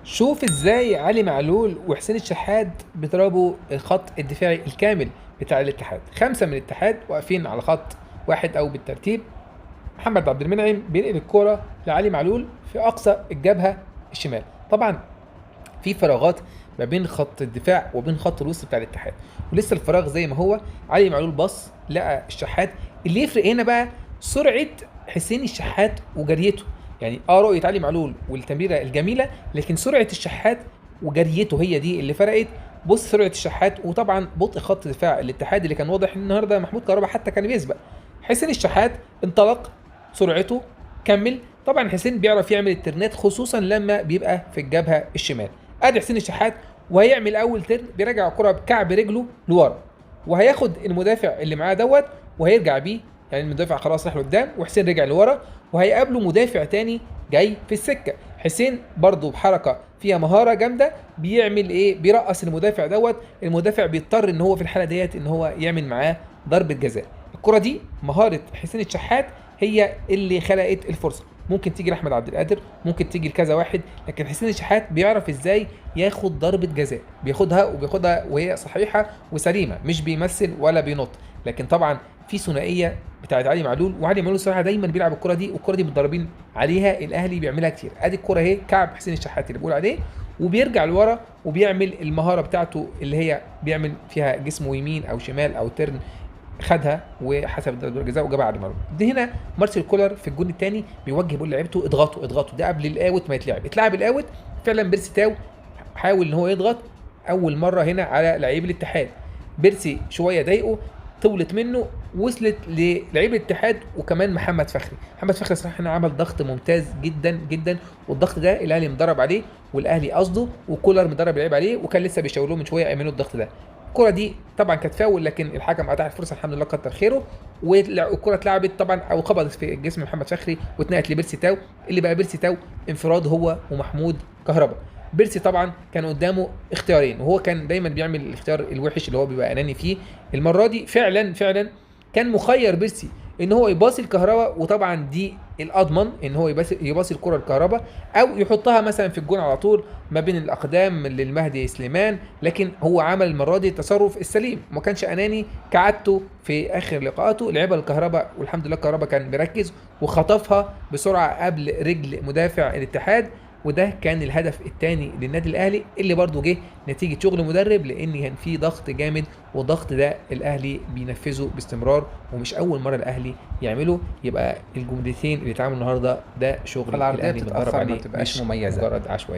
شوف ازاي علي معلول وحسين الشحات بيضربوا الخط الدفاعي الكامل بتاع الاتحاد. 5 من الاتحاد واقفين على خط واحد او بالترتيب. محمد عبد المنعم بينقل الكرة لعلي معلول في اقصى الجبهة الشمال. طبعا في فراغات ما بين خط الدفاع وبين خط الوسط بتاع الاتحاد، ولسه الفراغ زي ما هو. علي معلول بص لقى الشحات. اللي يفرق هنا بقى سرعه حسين الشحات وجريته. يعني رؤيه علي معلول والتمريره الجميله، لكن سرعه الشحات وجريته هي دي اللي فرقت. بص سرعه الشحات، وطبعا بطء خط دفاع الاتحاد اللي كان واضح النهارده. محمود كهربا حتى كان بيسبق. حسين الشحات انطلق، سرعته كمل. طبعا حسين بيعرف يعمل الترنات خصوصا لما بيبقى في الجبهه الشمال. ادي حسين الشحات وهيعمل اول ترن، بيرجع الكره بكعب رجله لورا، وهياخد المدافع اللي معاه وهيرجع بيه. يعني المدافع خلاص راح لقدام وحسين رجع لورا، وهيقابله مدافع تاني جاي في السكه. حسين برضه بحركه فيها مهاره جامده بيعمل ايه؟ بيرقص المدافع المدافع بيضطر ان هو في الحاله ديت ان هو يعمل معاه ضربه جزاء. الكره دي مهاره حسين الشحات هي اللي خلقت الفرصه. ممكن تيجي لاحمد عبد القادر، ممكن تيجي لكذا واحد، لكن حسين الشحات بيعرف ازاي ياخد ضربه جزاء. بياخدها وهي صحيحه وسليمه، مش بيمثل ولا بينط. لكن طبعا في ثنائيه بتاعت علي معلول، وعلي معلول الصراحه دايما بيلعب الكره دي، والكره دي متدربين عليها. الاهلي بيعملها كتير. ادي الكره اهي، كعب حسين الشحات اللي بقول عليه، وبيرجع لورا وبيعمل المهاره بتاعته اللي هي بيعمل فيها جسمه يمين او شمال او ترن. خدها وحسب ضربه الجزاء وجابها على مرمى. دي هنا مارسيل كولر في الجون الثاني بيوجه بيقول لعيبته اضغطوا. ده قبل الاوت ما اتلعب الاوت. فعلا بيرسي تاو حاول ان هو يضغط اول مره هنا على لعيب الاتحاد. بيرسي شويه ضايقه، طولت منه، وصلت للعيب الاتحاد وكمان محمد فخري صراحه هنا عمل ضغط ممتاز جدا جدا. والضغط ده الاهلي مدرب عليه، والاهلي قصده، وكولر مدرب اللعيب عليه، وكان لسه بيشاور لهم من شويه يعملوا الضغط ده. الكره دي طبعا كانت فاول، لكن الحكم اتاح الفرصه الحمد لله كتر خيره. والكره اتلعبت طبعا او خبطت في جسم محمد فخري واتنقلت لبيرسي تاو، اللي بقى بيرسي تاو انفراد هو ومحمود كهربا. بيرسي طبعا كان قدامه اختيارين، وهو كان دايما بيعمل الاختيار الوحش اللي هو بيبقى اناني فيه. المره دي فعلا كان مخير بيرسي ان هو يباصي الكهرباء، وطبعا دي الاضمن ان هو يباصي الكره الكهرباء، او يحطها مثلا في الجون على طول ما بين الاقدام للمهدي سليمان. لكن هو عمل المره دي التصرف السليم، ما كانش اناني كعادته في اخر لقاءاته. لعبها الكهرباء والحمد لله الكهرباء كان مركز وخطفها بسرعه قبل رجل مدافع الاتحاد. وده كان الهدف الثاني للنادي الاهلي، اللي برضه جه نتيجه شغل مدرب، لان كان في ضغط جامد، والضغط ده الاهلي بينفذه باستمرار، ومش اول مره الاهلي يعمله. يبقى الجملتين اللي اتعملوا النهارده ده شغل فالعرضية الاهلي متدرب بتتأثر، ما عليه، بتبقاش مش مميزة. مجرد عشوائي.